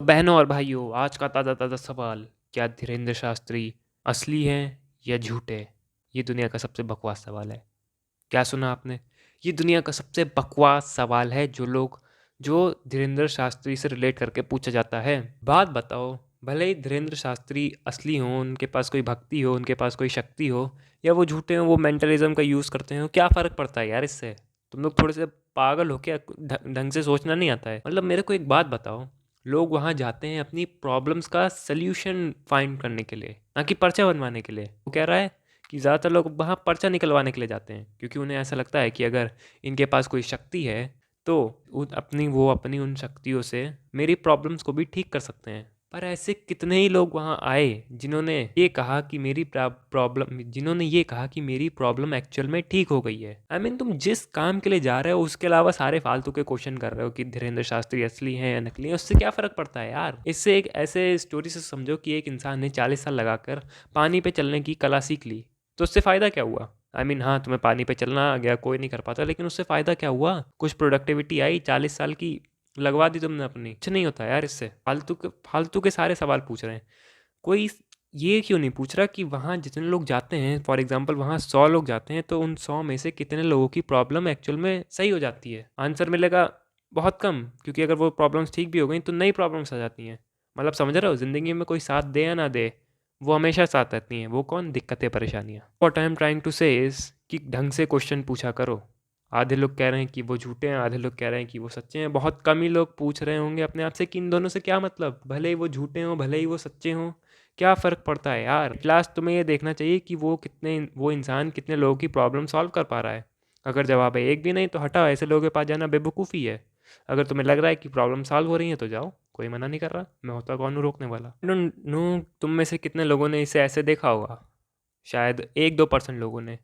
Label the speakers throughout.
Speaker 1: बहनों और भाइयों, आज का ताज़ा ताज़ा सवाल, क्या धीरेन्द्र शास्त्री असली हैं या झूठे? ये दुनिया का सबसे बकवास सवाल है। क्या सुना आपने? ये दुनिया का सबसे बकवास सवाल है जो धीरेन्द्र शास्त्री से रिलेट करके पूछा जाता है। बात बताओ, भले ही धीरेन्द्र शास्त्री असली हों, उनके पास कोई भक्ति हो, उनके पास कोई शक्ति हो, या वो झूठे हों, वो मेंटलिज्म का यूज़ करते हो, क्या फ़र्क पड़ता है यार इससे? तुम लोग थोड़े से पागल हो क्या? ढंग से सोचना नहीं आता है? मतलब मेरे को एक बात बताओ, लोग वहाँ जाते हैं अपनी प्रॉब्लम्स का सल्यूशन फाइंड करने के लिए, ना कि पर्चा बनवाने के लिए। वो कह रहा है कि ज़्यादातर लोग वहाँ पर्चा निकलवाने के लिए जाते हैं, क्योंकि उन्हें ऐसा लगता है कि अगर इनके पास कोई शक्ति है तो अपनी उन शक्तियों से मेरी प्रॉब्लम्स को भी ठीक कर सकते हैं। पर ऐसे कितने ही लोग वहाँ आए जिन्होंने ये कहा कि मेरी प्रॉब्लम एक्चुअल में ठीक हो गई है। आई मीन, तुम जिस काम के लिए जा रहे हो उसके अलावा सारे फालतू के क्वेश्चन कर रहे हो कि धीरेन्द्र शास्त्री असली हैं या नकली हैं। उससे क्या फ़र्क पड़ता है यार? इससे एक ऐसे स्टोरी से समझो कि एक इंसान ने 40 साल लगाकर पानी पे चलने की कला सीख ली, तो उससे फ़ायदा क्या हुआ? आई मीन, हाँ, तुम्हें पानी पे चलना आ गया, कोई नहीं कर पाता, लेकिन उससे फ़ायदा क्या हुआ? कुछ प्रोडक्टिविटी आई? 40 साल की लगवा दी तुमने अपनी। कुछ नहीं होता यार इससे। फालतू के सारे सवाल पूछ रहे हैं। कोई ये क्यों नहीं पूछ रहा कि वहाँ जितने लोग जाते हैं, फॉर एग्जांपल वहाँ 100 लोग जाते हैं, तो उन 100 में से कितने लोगों की प्रॉब्लम एक्चुअल में सही हो जाती है? आंसर मिलेगा बहुत कम, क्योंकि अगर वो प्रॉब्लम्स ठीक भी हो गई तो नई प्रॉब्लम्स आ जाती हैं। मतलब समझ रहे हो, ज़िंदगी में कोई साथ दे या ना दे, वो हमेशा साथ रहती हैं। वो कौन? दिक्कतें, परेशानियाँ। What I am trying to say is कि ढंग से क्वेश्चन पूछा करो। आधे लोग कह रहे हैं कि वो झूठे हैं, आधे लोग कह रहे हैं कि वो सच्चे हैं। बहुत कम ही लोग पूछ रहे होंगे अपने आप से कि इन दोनों से क्या मतलब? भले ही वो झूठे हों, भले ही वो सच्चे हों, क्या फ़र्क पड़ता है यार? एट लास्ट तुम्हें ये देखना चाहिए कि वो इंसान कितने लोगों की प्रॉब्लम सॉल्व कर पा रहा है। अगर जवाब है एक भी नहीं, तो हटाओ, ऐसे लोगों के पास जाना बेवकूफ़ी है। अगर तुम्हें लग रहा है कि प्रॉब्लम सॉल्व हो रही है तो जाओ, कोई मना नहीं कर रहा। मैं होता कौन हूँ रोकने वाला? आई डोंट नो तुम में से कितने लोगों ने इसे ऐसे देखा होगा। शायद 1-2% लोगों ने,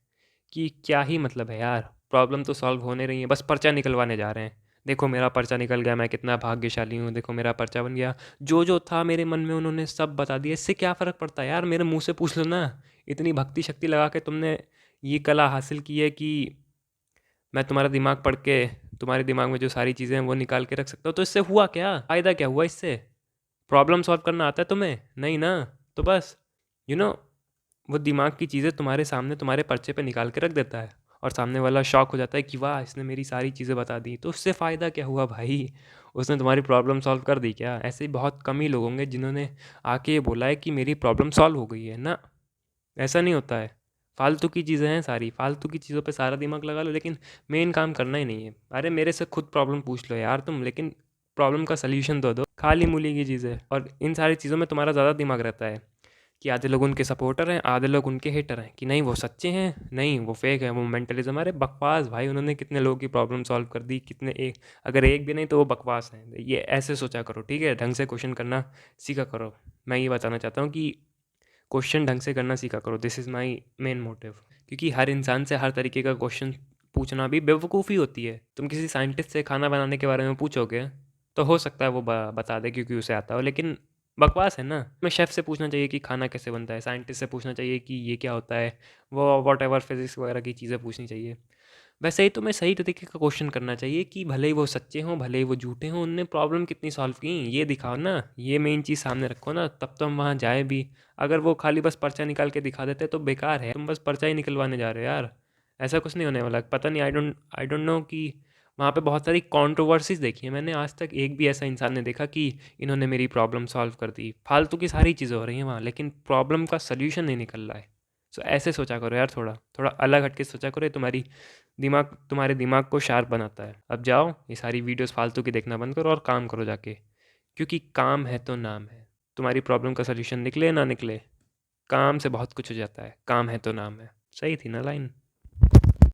Speaker 1: कि क्या ही मतलब है यार, प्रॉब्लम तो सॉल्व होने रही है, बस पर्चा निकलवाने जा रहे हैं। देखो मेरा पर्चा निकल गया, मैं कितना भाग्यशाली हूँ, देखो मेरा पर्चा बन गया। जो जो था मेरे मन में उन्होंने सब बता दिया। इससे क्या फ़र्क पड़ता है यार? मेरे मुंह से पूछ लो ना। इतनी भक्ति शक्ति लगा के तुमने ये कला हासिल की है कि मैं तुम्हारा दिमाग पढ़ के तुम्हारे दिमाग में जो सारी चीज़ें हैं वो निकाल के रख सकता हूँ। तो इससे हुआ क्या? फ़ायदा क्या हुआ इससे? प्रॉब्लम सॉल्व करना आता है तुम्हें? नहीं ना। तो बस, यू नो वो दिमाग की चीज़ें तुम्हारे सामने तुम्हारे पर्चे पे निकाल के रख देता है, और सामने वाला शॉक हो जाता है कि वाह, इसने मेरी सारी चीज़ें बता दी। तो उससे फ़ायदा क्या हुआ भाई? उसने तुम्हारी प्रॉब्लम सॉल्व कर दी क्या? ऐसे ही बहुत कम ही लोग होंगे जिन्होंने आके ये बोला है कि मेरी प्रॉब्लम सॉल्व हो गई है ना। ऐसा नहीं होता है। फालतू की चीज़ें हैं सारी, फालतू की चीज़ों पे सारा दिमाग लगा लो, लेकिन मेन काम करना ही नहीं है। अरे मेरे से खुद प्रॉब्लम पूछ लो यार तुम, लेकिन प्रॉब्लम का सल्यूशन तो दो। खाली मूली की चीज़ें, और इन सारी चीज़ों में तुम्हारा ज़्यादा दिमाग रहता है कि आधे लोग उनके सपोर्टर हैं, आधे लोग उनके हेटर हैं, कि नहीं वो सच्चे हैं, नहीं वो फेक है, वो मेंटलिज्म। अरे बकवास भाई, उन्होंने कितने लोगों की प्रॉब्लम सॉल्व कर दी, कितने एक, अगर एक भी नहीं तो वो बकवास है। ये ऐसे सोचा करो, ठीक है? ढंग से क्वेश्चन करना सीखा करो। मैं ये बताना चाहता हूँ कि क्वेश्चन ढंग से करना सीखा करो। This is my main motive. क्योंकि हर इंसान से हर तरीके का क्वेश्चन पूछना भी बेवकूफ़ी होती है। तुम किसी साइंटिस्ट से खाना बनाने के बारे में पूछोगे तो हो सकता है वो बता दे क्योंकि उसे आता हो, लेकिन बकवास है ना। हमें शेफ़ से पूछना चाहिए कि खाना कैसे बनता है, साइंटिस्ट से पूछना चाहिए कि ये क्या होता है, वो वॉटएवर फिज़िक्स वगैरह की चीज़ें पूछनी चाहिए। वैसे ही तुम्हें सही तरीके का क्वेश्चन करना चाहिए कि भले ही वो सच्चे हों, भले ही वो झूठे हों, उनने प्रॉब्लम कितनी सॉल्व की, ये दिखाओ ना। ये मेन चीज़ सामने रखो ना, तब तो हम वहाँ जाए भी। अगर वो खाली बस पर्चा निकाल के दिखा देते तो बेकार है। तुम बस पर्चा ही निकलवाने जा रहे हो यार। ऐसा कुछ नहीं होने वाला। पता नहीं, आई डोंट नो कि वहाँ पे बहुत सारी कंट्रोवर्सीज़ देखी है मैंने। आज तक एक भी ऐसा इंसान नहीं देखा कि इन्होंने मेरी प्रॉब्लम सॉल्व कर दी। फालतू की सारी चीज़ें हो रही हैं वहाँ, लेकिन प्रॉब्लम का सल्यूशन नहीं निकल रहा है। सो ऐसे सोचा करो यार, थोड़ा थोड़ा अलग हटके सोचा करो। ये तुम्हारे दिमाग को शार्प बनाता है। अब जाओ, ये सारी वीडियोस फालतू की देखना बंद करो और काम करो जाके, क्योंकि काम है तो नाम है। तुम्हारी प्रॉब्लम का सलूशन निकले ना निकले, काम से बहुत कुछ हो जाता है। काम है तो नाम है। सही थी ना लाइन?